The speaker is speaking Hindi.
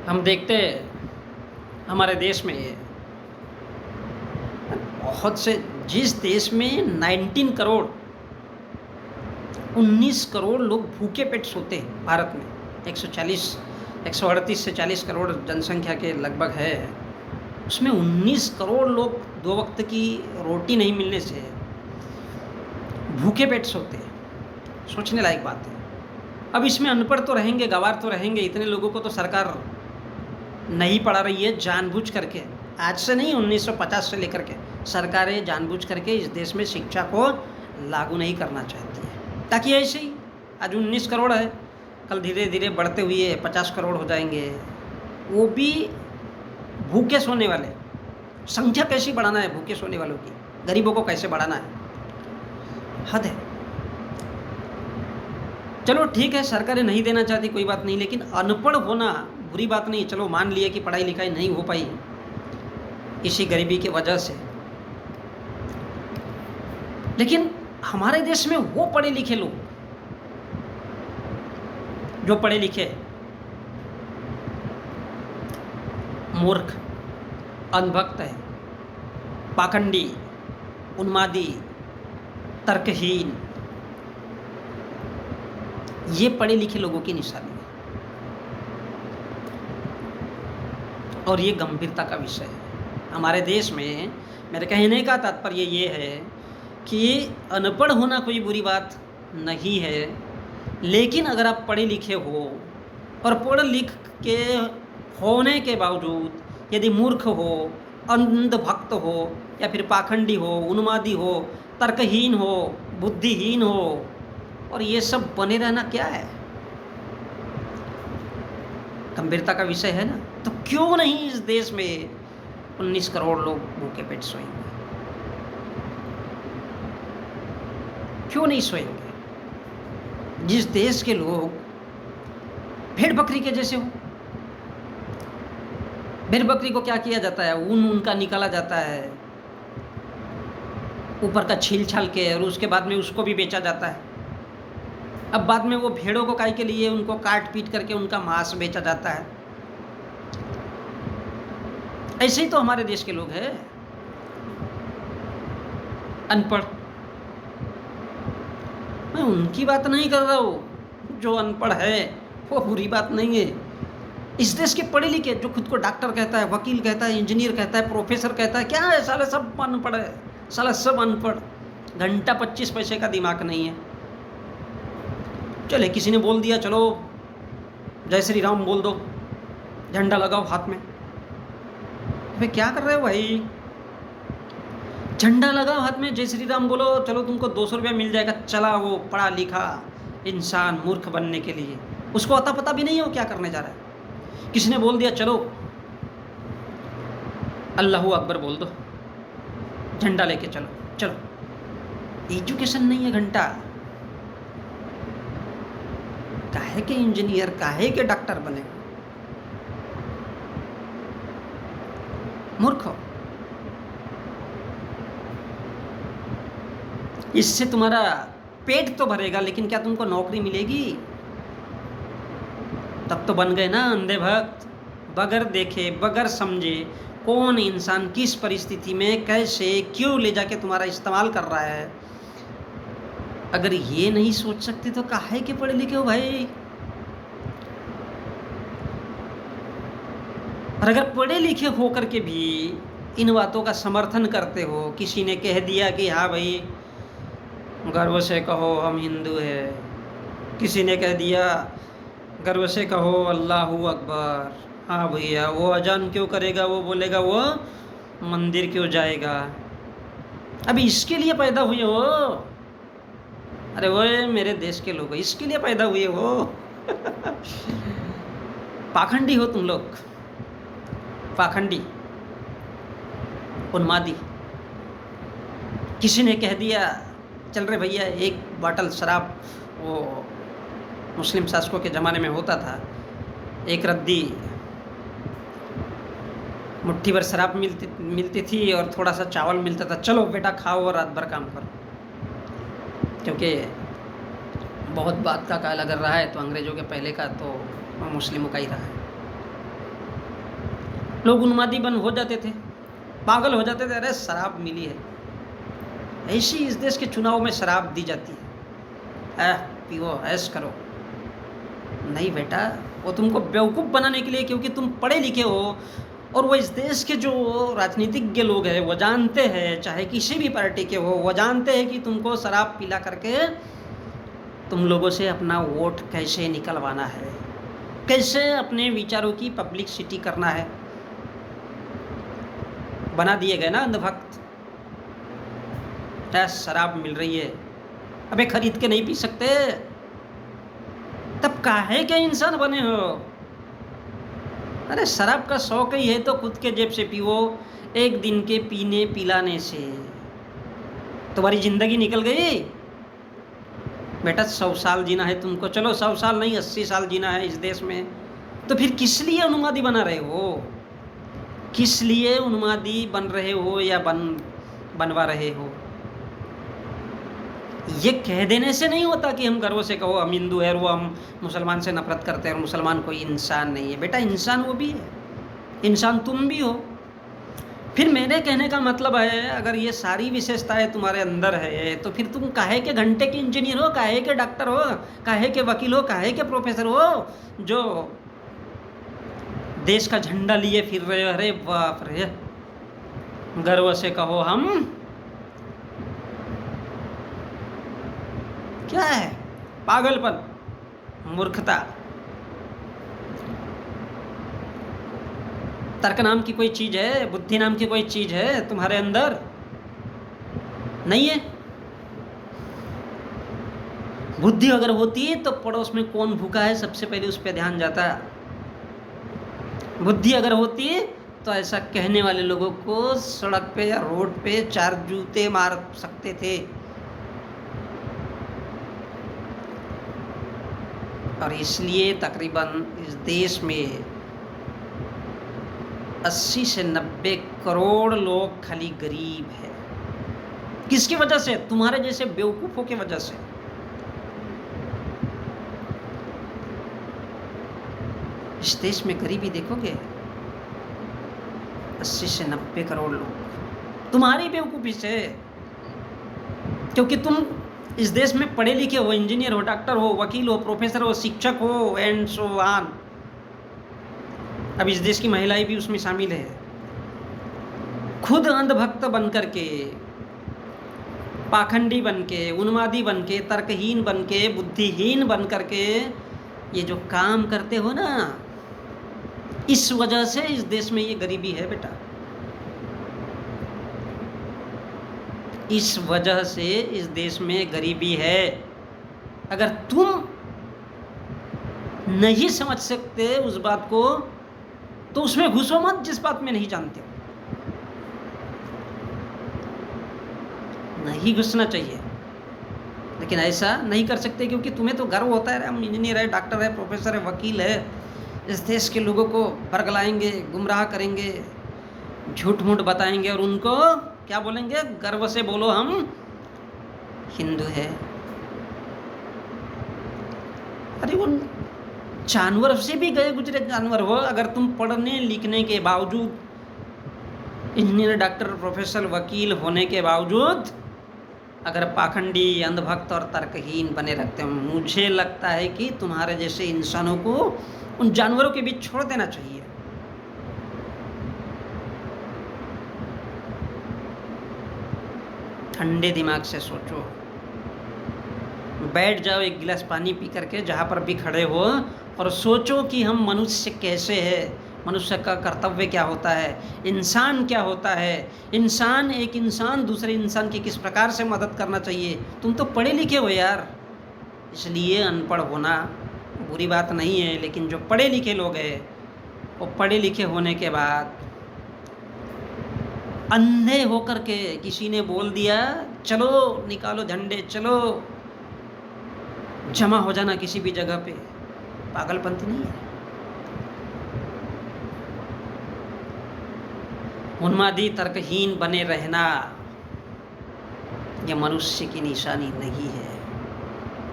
हम देखते हमारे देश में बहुत से, जिस देश में 19 करोड़ 19 करोड़ लोग भूखे पेट सोते हैं, भारत में 138 से 40 करोड़ जनसंख्या के लगभग है, उसमें 19 करोड़ लोग 2 वक्त की रोटी नहीं मिलने से भूखे पेट सोते हैं। सोचने लायक बात है। अब इसमें अनपढ़ तो रहेंगे, गंवार तो रहेंगे, इतने लोगों को तो सरकार नहीं पढ़ा रही है जानबूझ करके। आज से नहीं, 1950 से लेकर के सरकारें जानबूझ करके इस देश में शिक्षा को लागू नहीं करना चाहती है, ताकि ऐसे ही आज 19 करोड़ है, कल धीरे धीरे बढ़ते हुए 50 करोड़ हो जाएंगे, वो भी भूखे सोने वाले। संख्या कैसी बढ़ाना है भूखे सोने वालों की, गरीबों को कैसे बढ़ाना है, हद है। चलो ठीक है, सरकारें नहीं देना चाहती, कोई बात नहीं, लेकिन अनपढ़ होना बुरी बात नहीं। चलो मान लिए कि पढ़ाई लिखाई नहीं हो पाई इसी गरीबी की वजह से, लेकिन हमारे देश में वो पढ़े लिखे लोग, जो पढ़े लिखे मूर्ख, अनभक्त है, पाखंडी, उन्मादी, तर्कहीन, ये पढ़े लिखे लोगों की निशानी है। और ये गंभीरता का विषय है हमारे देश में। मेरे कहने का तात्पर्य ये है कि अनपढ़ होना कोई बुरी बात नहीं है, लेकिन अगर आप पढ़े लिखे हो और पढ़ लिख के होने के बावजूद यदि मूर्ख हो, अंधभक्त हो, या फिर पाखंडी हो, उन्मादी हो, तर्कहीन हो, बुद्धिहीन हो, और ये सब बने रहना क्या है? गंभीरता का विषय है ना। तो क्यों नहीं इस देश में 19 करोड़ लोग भूखे पेट सोएंगे? क्यों नहीं सोएंगे? जिस देश के लोग भेड़ बकरी के जैसे हो। भेड़ बकरी को क्या किया जाता है? ऊन उनका निकाला जाता है, ऊपर का छील छाल के, और उसके बाद में उसको भी बेचा जाता है। अब बाद में वो भेड़ों को काय के लिए उनको काट पीट करके उनका मांस बेचा जाता है। ऐसे ही तो हमारे देश के लोग हैं, अनपढ़। मैं उनकी बात नहीं कर रहा हूँ, जो अनपढ़ है वो बुरी बात नहीं है। इस देश के पढ़े लिखे, जो खुद को डॉक्टर कहता है, वकील कहता है, इंजीनियर कहता है, प्रोफेसर कहता है, क्या है साले सब अनपढ़ है, साला सब अनपढ़। घंटा 25 पैसे का दिमाग नहीं है। चले किसी ने बोल दिया चलो जय श्री राम बोल दो, झंडा लगाओ हाथ में। भाई क्या कर रहे हो भाई? झंडा लगाओ हाथ में, जय श्री राम बोलो, चलो तुमको 200 रुपया मिल जाएगा। चला वो पढ़ा लिखा इंसान मूर्ख बनने के लिए, उसको अता पता भी नहीं हो क्या करने जा रहा है। किसी ने बोल दिया चलो अल्लाहू अकबर बोल दो, झंडा लेके चलो। चलो एजुकेशन नहीं है घंटा। काहे के इंजीनियर, काहे के डॉक्टर बने? मूर्ख हो। इससे तुम्हारा पेट तो भरेगा, लेकिन क्या तुमको नौकरी मिलेगी? तब तो बन गए ना अंधे भक्त, बगैर देखे बगैर समझे कौन इंसान किस परिस्थिति में कैसे क्यों ले जाके तुम्हारा इस्तेमाल कर रहा है। अगर ये नहीं सोच सकते तो काहे के पढ़े लिखे हो भाई? और अगर पढ़े लिखे होकर के भी इन बातों का समर्थन करते हो, किसी ने कह दिया कि हाँ भाई गर्व से कहो हम हिंदू है, किसी ने कह दिया गर्व से कहो अल्लाहू अकबर, हाँ भैया वो अजान क्यों करेगा, वो बोलेगा वो मंदिर क्यों जाएगा। अभी इसके लिए पैदा हुए हो? अरे वो मेरे देश के लोग इसके लिए पैदा हुए हो? पाखंडी हो तुम लोग, पाखंडी, उन्मादी। किसी ने कह दिया चल रहे भैया एक बॉटल शराब, वो मुस्लिम शासकों के ज़माने में होता था, एक रद्दी मुट्ठी भर शराब मिलती थी और थोड़ा सा चावल मिलता था। चलो बेटा खाओ और रात भर काम करो। क्योंकि बहुत बात का काल अगर रहा है तो अंग्रेज़ों के पहले का तो मुस्लिमों का ही रहा है। लोग उन्मादी बन हो जाते थे, पागल हो जाते थे, अरे शराब मिली है, ऐसी इस देश के चुनाव में शराब दी जाती है, पियो ऐश करो। नहीं बेटा, वो तुमको बेवकूफ़ बनाने के लिए, क्योंकि तुम पढ़े लिखे हो, और वो इस देश के जो राजनीतिज्ञ लोग हैं वो जानते हैं, चाहे किसी भी पार्टी के हो, वो जानते हैं कि तुमको शराब पिला करके तुम लोगों से अपना वोट कैसे निकलवाना है, कैसे अपने विचारों की पब्लिसिटी करना है। बना दिए गए ना अंधभक्त, शराब मिल रही है, अबे खरीद के नहीं पी सकते, तब काहे के इंसान बने हो? अरे शराब का शौक ही है तो खुद के जेब से पियो, एक दिन के पीने पिलाने से तुम्हारी जिंदगी निकल गई। बेटा 100 साल जीना है तुमको, चलो 100 साल नहीं 80 साल जीना है इस देश में, तो फिर किस लिए उन्मादी बना रहे हो? किस लिए उन्मादी बन रहे हो या बनवा रहे हो? ये कह देने से नहीं होता कि हम गर्व से कहो हम हिंदू है, वो हम मुसलमान से नफरत करते हैं और मुसलमान कोई इंसान नहीं है। बेटा इंसान वो भी है, इंसान तुम भी हो। फिर मेरे कहने का मतलब है, अगर ये सारी विशेषताएं तुम्हारे अंदर है तो फिर तुम काहे के घंटे के इंजीनियर हो, काहे के डॉक्टर हो, काहे के वकील हो, काहे के प्रोफेसर हो, जो देश का झंडा लिए फिर रहे हो? अरे बाप रे, गर्व से कहो हम, क्या है? पागलपन, मूर्खता। तर्क नाम की कोई चीज है, बुद्धि नाम की कोई चीज है तुम्हारे अंदर? नहीं है। बुद्धि अगर होती तो पड़ोस में कौन भूखा है सबसे पहले उस पर ध्यान जाता। बुद्धि अगर होती तो ऐसा कहने वाले लोगों को सड़क पे या रोड पे 4 जूते मार सकते थे। और इसलिए तकरीबन इस देश में 80 से 90 करोड़ लोग खाली गरीब है। किसकी वजह से? तुम्हारे जैसे बेवकूफ़ों की वजह से। इस देश में गरीबी देखोगे, 80 से 90 करोड़ लोग तुम्हारी बेवकूफ़ी से, क्योंकि तुम इस देश में पढ़े लिखे हो, इंजीनियर हो, डॉक्टर हो, वकील हो, प्रोफेसर हो, शिक्षक हो एंड सो ऑन। अब इस देश की महिलाएं भी उसमें शामिल है। खुद अंधभक्त बन करके, पाखंडी बन के, उन्मादी बन के, तर्कहीन बन के, बुद्धिहीन बन करके ये जो काम करते हो ना, इस वजह से इस देश में ये गरीबी है बेटा। इस वजह से इस देश में गरीबी है। अगर तुम नहीं समझ सकते उस बात को तो उसमें घुसो मत जिस बात में नहीं जानते हो। नहीं घुसना चाहिए, लेकिन ऐसा नहीं कर सकते क्योंकि तुम्हें तो गर्व होता है, हम इंजीनियर है, डॉक्टर है, प्रोफेसर है, वकील है, इस देश के लोगों को बरगलाएंगे, गुमराह करेंगे, झूठ मूठ बताएंगे और उनको क्या बोलेंगे? गर्व से बोलो हम हिंदू है। अरे वो जानवर से भी गए गुजरे जानवर हो, अगर तुम पढ़ने लिखने के बावजूद, इंजीनियर, डॉक्टर, प्रोफेसर, वकील होने के बावजूद अगर पाखंडी, अंधभक्त और तर्कहीन बने रखते हो, मुझे लगता है कि तुम्हारे जैसे इंसानों को उन जानवरों के बीच छोड़ देना चाहिए। ठंडे दिमाग से सोचो, बैठ जाओ एक गिलास पानी पी करके जहाँ पर भी खड़े हो और सोचो कि हम मनुष्य कैसे हैं, मनुष्य का कर्तव्य क्या होता है, इंसान क्या होता है, इंसान एक इंसान दूसरे इंसान की किस प्रकार से मदद करना चाहिए। तुम तो पढ़े लिखे हो यार, इसलिए अनपढ़ होना बुरी बात नहीं है, लेकिन जो पढ़े लिखे लोग हैं वो पढ़े लिखे होने के बाद अंधे होकर के किसी ने बोल दिया चलो निकालो झंडे, चलो जमा हो जाना किसी भी जगह पे, पागलपंती नहीं है। उन्मादी तर्कहीन बने रहना ये मनुष्य की निशानी नहीं है।